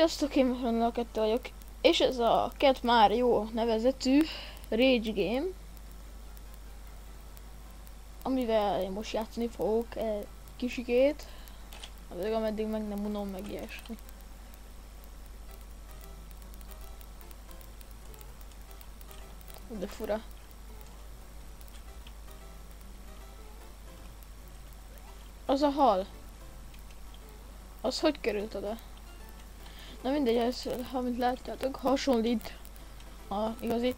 Sziasztok, én Mefronnal 2 vagyok, és ez a Cat Mario nevezetű Rage Game, amivel én most játszani fogok egy kisikét, ameddig meg nem unom meg ilyesmi. De fura. Az a hal. Az hogy került oda? Na mindegy, ez, amit látjátok, hasonlít a igazi.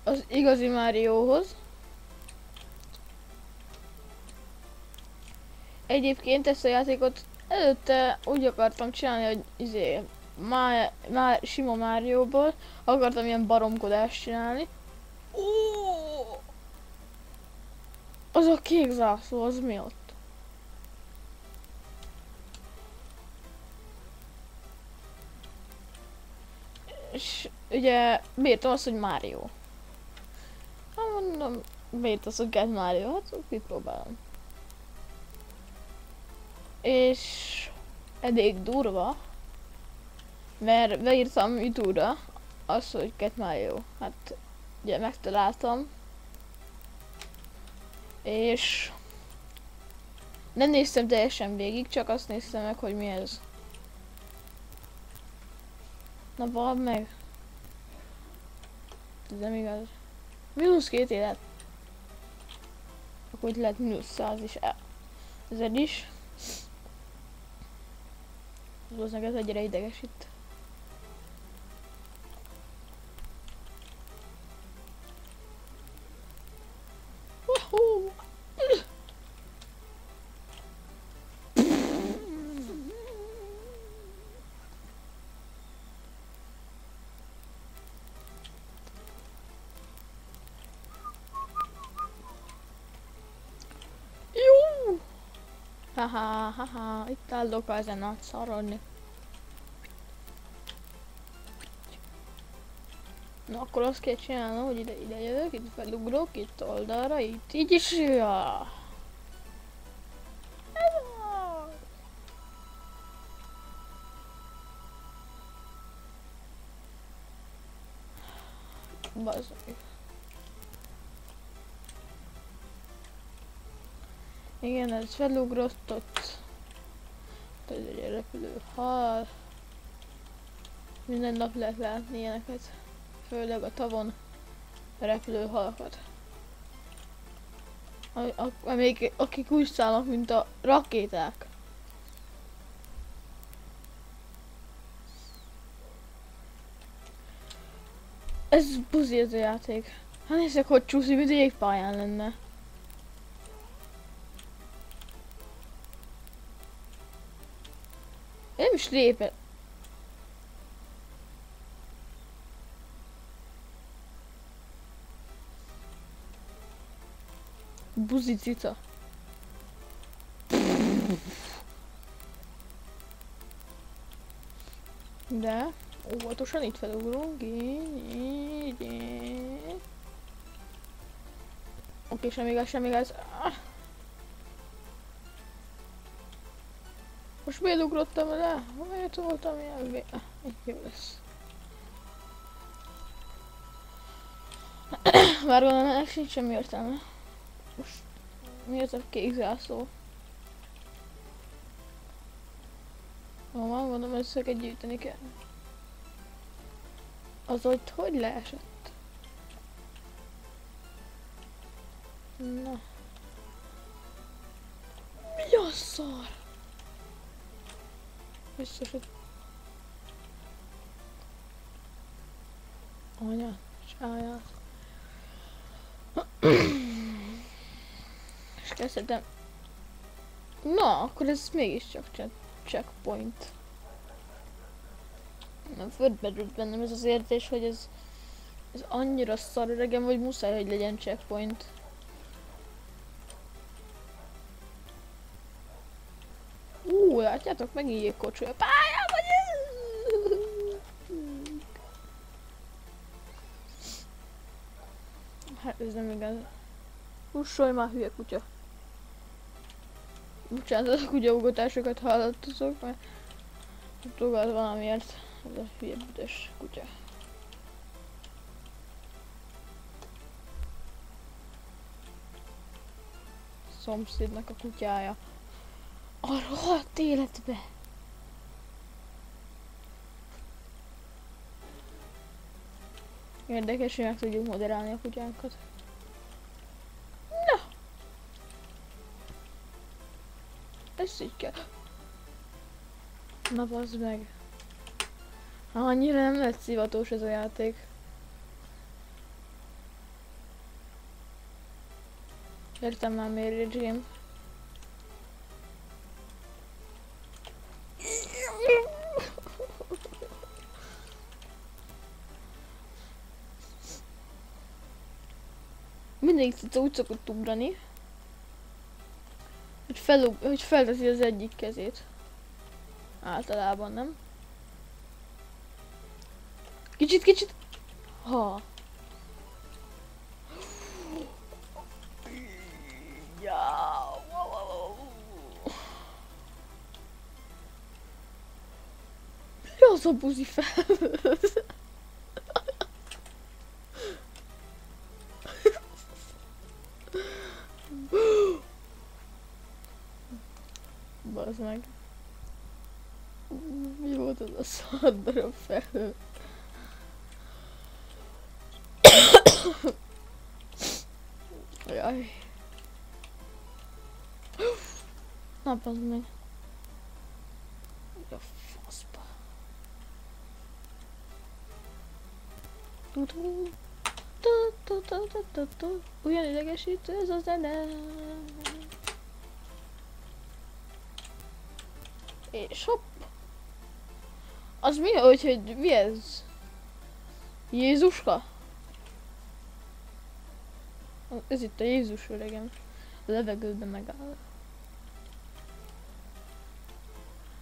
Az igazi Mariohoz. Egyébként ezt a játékot előtte úgy akartam csinálni, hogy már sima Marioból akartam ilyen baromkodást csinálni. Az a kék zászló, az mi ott? És ugye bírtam azt, hogy Mario. Hát mondom, miért az, hogy Cat Mario? Hát kipróbálom. És elég durva, mert beírtam YouTube-ra azt, hogy Cat Mario. Hát ugye megtaláltam. És nem néztem teljesen végig, csak azt néztem meg, hogy mi ez. Na valahogy meg. Ez nem igaz. -2 élet. Akkor itt lehet -100 is. 1000 is. Valószínűleg ez egyre idegesít. Wahoo! Jó! Haha, itt állok ezen át szarodni. Na akkor azt kell csinálnom, hogy ide jövök, itt felugrok, itt oldalra, itt így is. Ja. Bazd meg. Igen, ez felugrott ott. Ez egy repülő hal. Minden nap lehet látni ilyeneket. Főleg a tavon repülő halakat. Akik úgy szállnak, mint a rakéták. Ez buzi ez a játék. Hát nézzek, hogy csúszik, mint jégpályán lenne. Nem is lépett. Buzi cica. De óvatosan itt felugrunk. Oké, semmi igaz. Most miért ugrottam le? Miért voltam ilyen jó lesz. Már gondolom, ennek sincs semmi értelme. Most mi az a kék zászló? Ha van, gondolom, összeget gyűjteni kell. Az ott hogy leesett? Na. Mi a szar? Biztos, hogy... Anya, csáját. És kezdtem. Na, akkor ez mégiscsak checkpoint. Nem fölmerült bennem ez az érzés, hogy ez annyira szar öregem, hogy muszáj, hogy legyen checkpoint. Látjátok, megint jégkocsolja a pályába! Hát ez nem igaz. Hussolj már, hülye kutya. Bocsánat, a kutyaugatásokat hallottatok, mert utogat valamiért ez a hülye büdös kutya. Szomszédnak a kutyája. A rohadt életbe! Érdekes, hogy meg tudjuk moderálni a kutyánkat. Na! Ezt így kell. Na bazd meg. Annyira nem lett szivatós ez a játék. Értem már miért game. Mindig cica úgy szokott ugrani, hogy felteszi az egyik kezét. Általában, nem? Kicsit! Ha. Mi az a buzi fel? Bazd meg. Mi volt az a szar darab felhő? Jaj. Na bazd meg. A faszba. Ugyan idegesítő ez a zene. És hopp. Az mi, hogy mi ez? Jézuska? Ez itt a Jézus öregem. A levegőben megáll.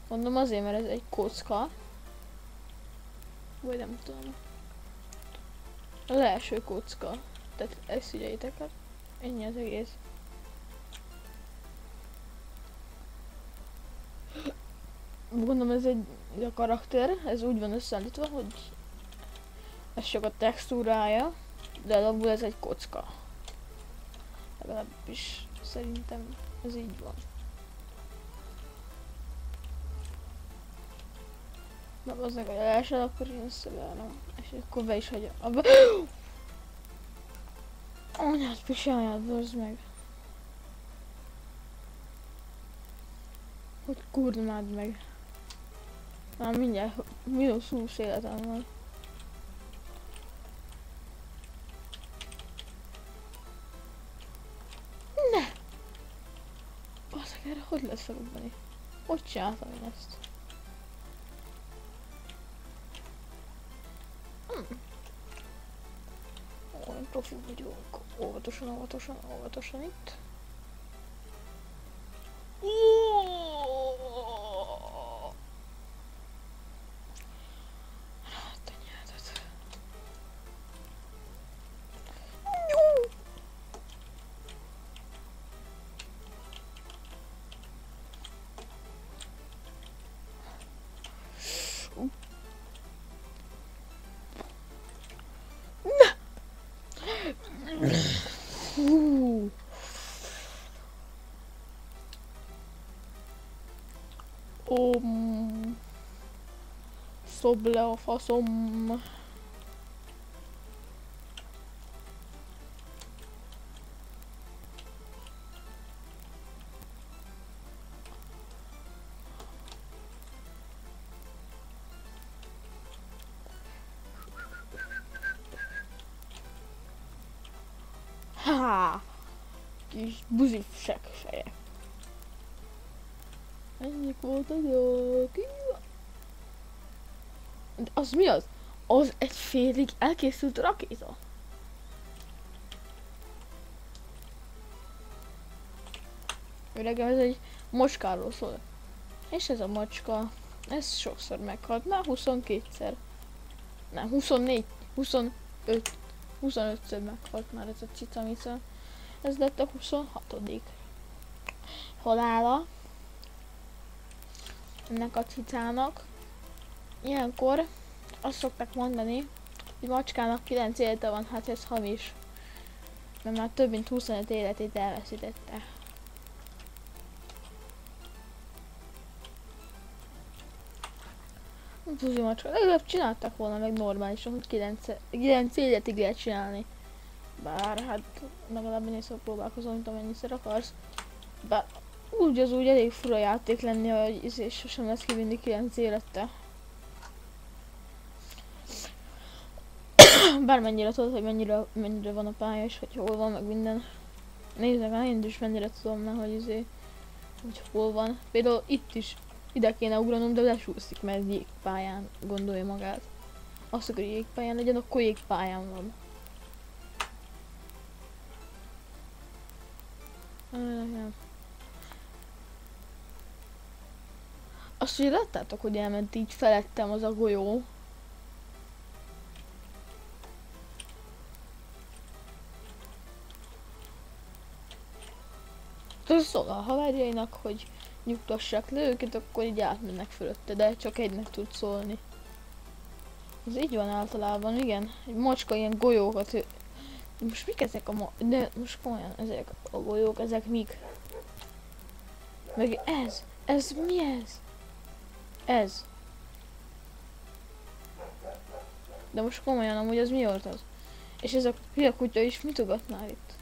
Mondom azért, mert ez egy kocka. Vagy nem tudom. Az első kocka. Tehát ezt figyeljétek el. Ennyi az egész. Gondolom ez egy a karakter, ez úgy van összeállítva, hogy ez csak a textúrája, de alapból ez egy kocka. Legalábbis szerintem ez így van. Meg az meg a jelensel, akkor én összevárom. És akkor be is hagyom. Abba... Anyád pisáját, bozd meg. Hogy kurnád meg. Már mindjárt mínusz 20 életem van. Ne! Basszak, erre hogy lehet felugrani? Hogy csináltam én ezt? Ó, én profi vagyok. Óvatosan itt. Szob le a faszom. Ha! Kis buzifsek feje. Ennyik volt a dolog. De az mi az? Az egy félig elkészült rakéta. Öregem, ez egy mocskáról szól. És ez a macska, ez sokszor meghalt. Már 22-szer. Nem, 24, 25-ször meghalt már ez a cicamica. Ez lett a 26. halála ennek a cicának. Ilyenkor azt szokták mondani, hogy macskának 9 élete van, hát ez hamis. Mert már több mint 25 életét elveszítette. Buzi macska, legalább csináltak volna meg normálisan, hogy 9 életig lehet csinálni. Bár hát legalább én szok próbálkozom, mint amennyiszer akarsz. Bár úgy az úgy elég fura játék lenni, hogy és sosem lesz kivinni 9 élete. Bármennyire tudod, hogy mennyire van a pálya és hogy hol van, meg minden. Nézzek, én is mennyire tudom, hogy hogy hol van. Például itt is ide kéne ugranom, de lesúszik, mert jégpályán gondolja magát. Azt akar, hogy jégpályán legyen, akkor jégpályán van. Azt ugye láttátok, hogy elment így felettem az a golyó. Ez szól a haverjainak, hogy nyugtassák le őket, akkor így átmennek fölötte, de csak egynek tud szólni. Ez így van általában, igen. Egy macska ilyen golyókat... Most mik ezek de most komolyan ezek a golyók, ezek mik? Meg ez! Ez mi ez? Ez. De most komolyan amúgy az mi volt az? És ez a hülye kutya is mit ugatnál itt?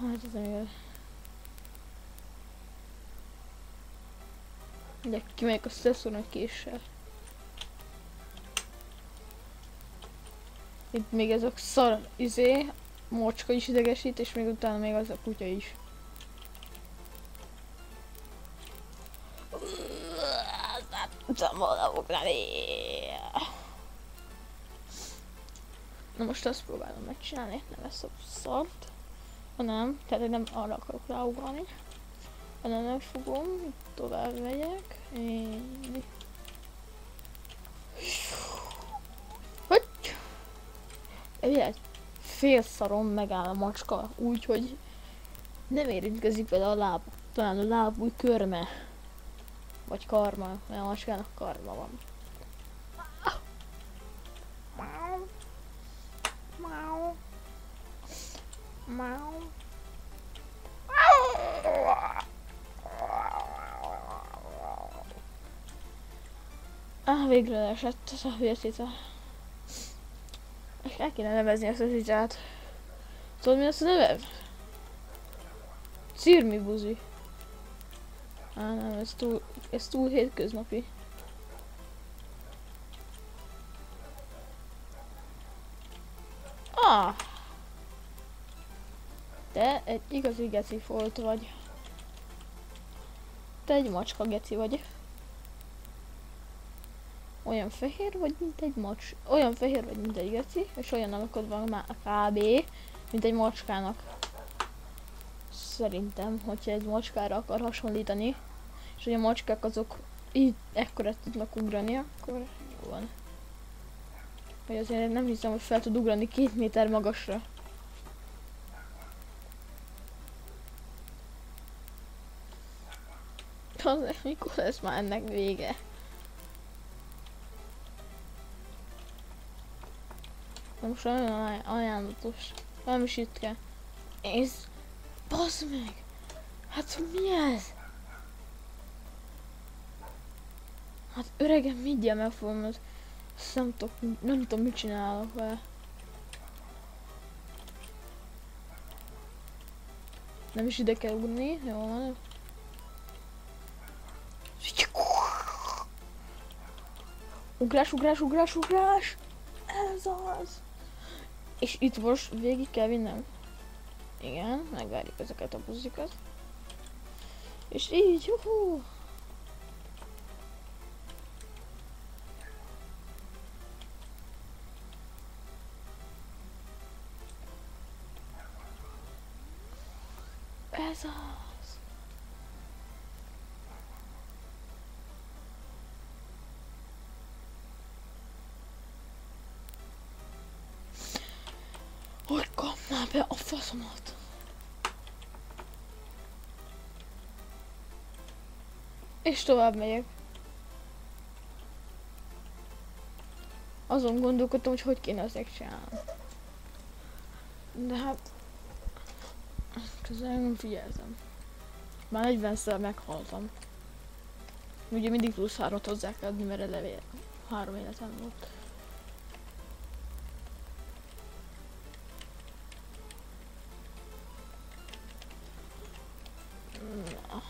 Hát ez nem. De kimegyek a stresszornak késsel. Itt még ez a szar macska is idegesít, és még utána még az a kutya is. Na most azt próbálom megcsinálni, nem ezt a szart, hanem, tehát nem arra akarok ráugrani, hanem nem fogom, tovább megyek, így. Hogy? Egy fél szaron megáll a macska, úgyhogy nem érintkezik vele a láb, talán a lábúj körme, vagy karma, mert a macskának karma van. Végre esett ez a hülye cica. És el kéne nevezni ezt a cicát. Tudod mi az a neve? Cirmi buzi. Nem, ez túl hétköznapi. Te egy igazi geci folt vagy. Te egy macska geci vagy. Olyan fehér vagy, mint egy olyan fehér vagy, mint egy geci, és olyan alakod van már kb. Mint egy macskának. Szerintem, hogyha egy macskára akar hasonlítani, és hogy a macskák azok így ekkorát tudnak ugrani, akkor jó van. Vagy azért nem hiszem, hogy fel tud ugrani 2 méter magasra. Mikor lesz már ennek vége? Most olyan ajánlatos. Nem is itt kell. Ez... Basz meg! Hát mi ez? Hát öregem, mindjárt megfogom, azt nem tudom mit csinálok vele. Nem is ide kell ugrni, jó van. Ugrás, ugrás, ugrás, ugrás! Ez az! És itt most végig kell vinnem. Igen, megvárjuk ezeket a buzikat. És így, juhú! Ez az! Hogy kapnál be a faszomat? És tovább megyek. Azon gondolkodtam, hogy hogy kéne ezek csinálni. De hát... Közben nem figyeltem. Már 40-szer meghaltam. Ugye mindig plusz 3-at hozzá kell adni, mert eleve 3 életem volt. Na.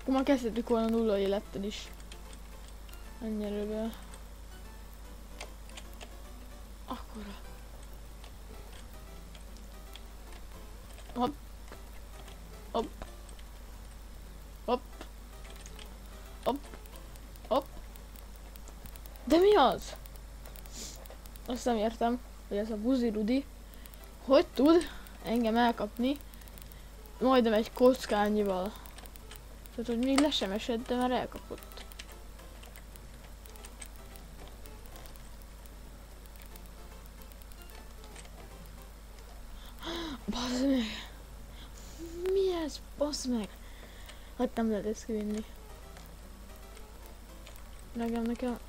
Akkor már kezdhetünk volna 0 élettel is. Ennyi erőből. Akkora. Hopp. Hopp. Hopp. Hopp. Hopp. De mi az? Azt nem értem, hogy ez a buzi Rudi hogy tud engem elkapni majdnem egy kockányival. Tehát, hogy még le sem esett, de már elkapott. Bazd meg! Mi ez? Bazd meg! Hát nem lehet ezt kivinni. Nekem...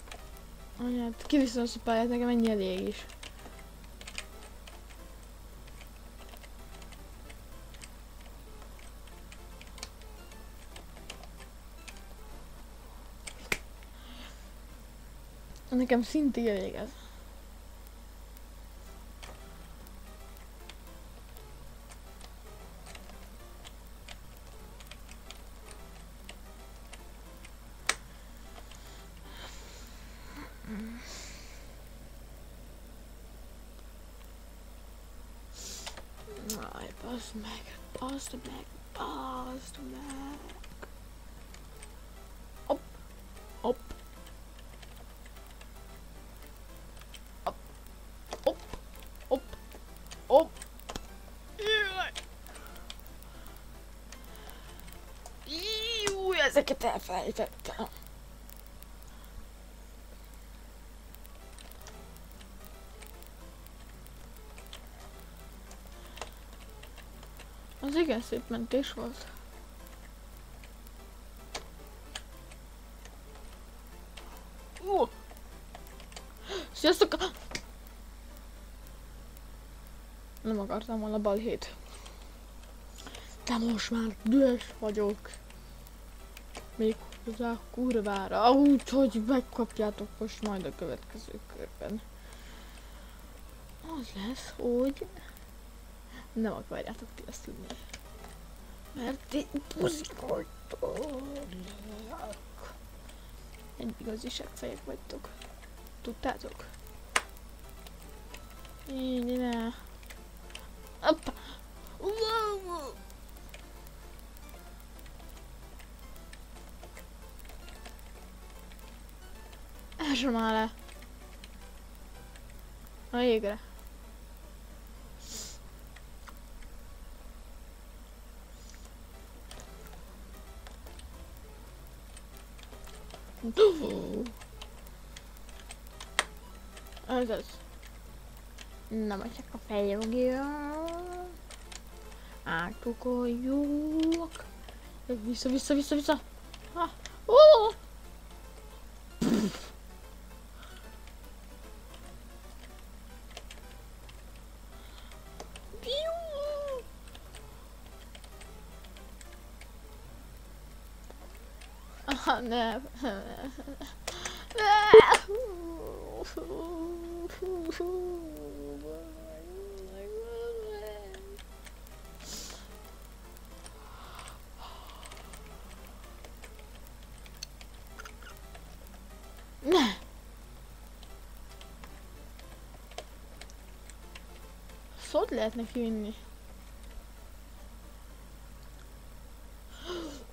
Anyát, kiviszem a szupáját, nekem ennyi elég is. Nekem szintén elég ez. Aj, bazd meg, bazd meg, bazd meg. Hopp, hopp. Hopp, hopp, hopp, hopp. Jú, ezeket elfelejtettem. Az igen szép mentés volt. Sziasztok! Nem akartam volna balhét. De most már dühös vagyok. Még hozzá kurvára. Úgyhogy megkapjátok most majd a következő körben. Az lesz, hogy... Nem akarjátok ti ezt tudni. Mert ti buzik vagytok. Egy igazi seggfejek vagytok. Tudtátok? Így ne. Appa! Ásra már le. A jégre. Ez az. Na, majd csak a fejjogja. Átugoljuk. Vissza, vissza, vissza, vissza. Ha. Ah, ne. Ne. Szót lehetne kivinni.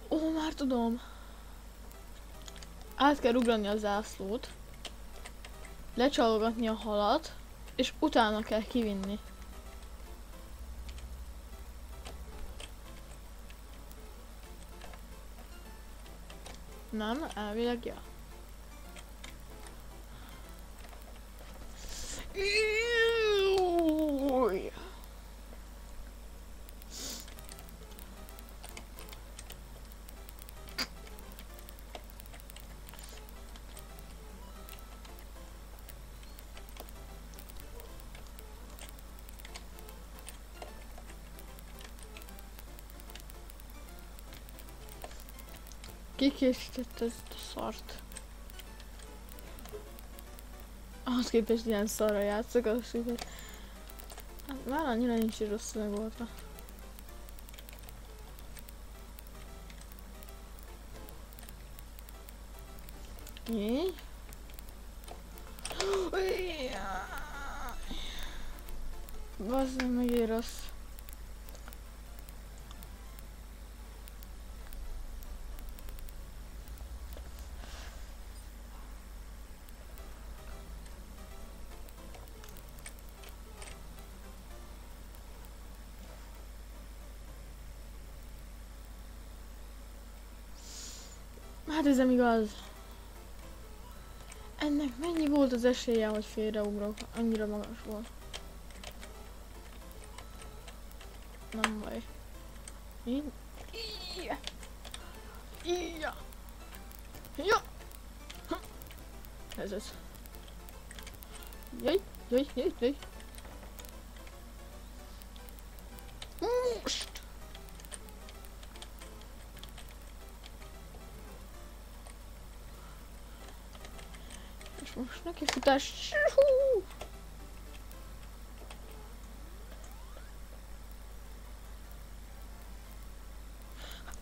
Ó, már tudom. Át kell ugrani a zászlót, lecsalogatni a halat, és utána kell kivinni. Nem, elvileg ja. Kikészítette ezt a szart. Ahhoz képest ilyen szarra játszok, az hogy hát már annyira nincs is rossz megoldva. Így. Bazdmeg megint rossz. Hát ez nem igaz. Ennek mennyi volt az esélye, hogy félreugrok? Annyira magas volt. Nem baj. Így. Ja. Ja. Ez az. Jaj, jaj, jaj, jaj. Most. És most neki futás.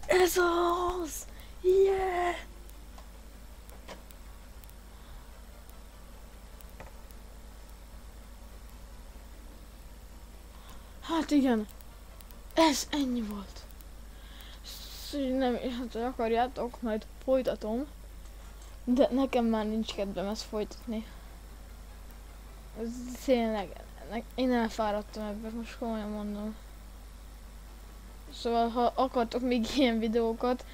Ez az! Yeah! Hát igen, ez ennyi volt. Nem, hát ha akarjátok, majd folytatom. De nekem már nincs kedvem ezt folytatni. Ez tényleg, én elfáradtam ebben, most komolyan mondom. Szóval, ha akartok még ilyen videókat,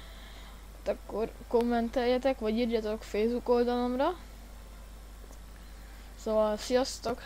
akkor kommenteljetek, vagy írjatok Facebook oldalamra. Szóval, sziasztok!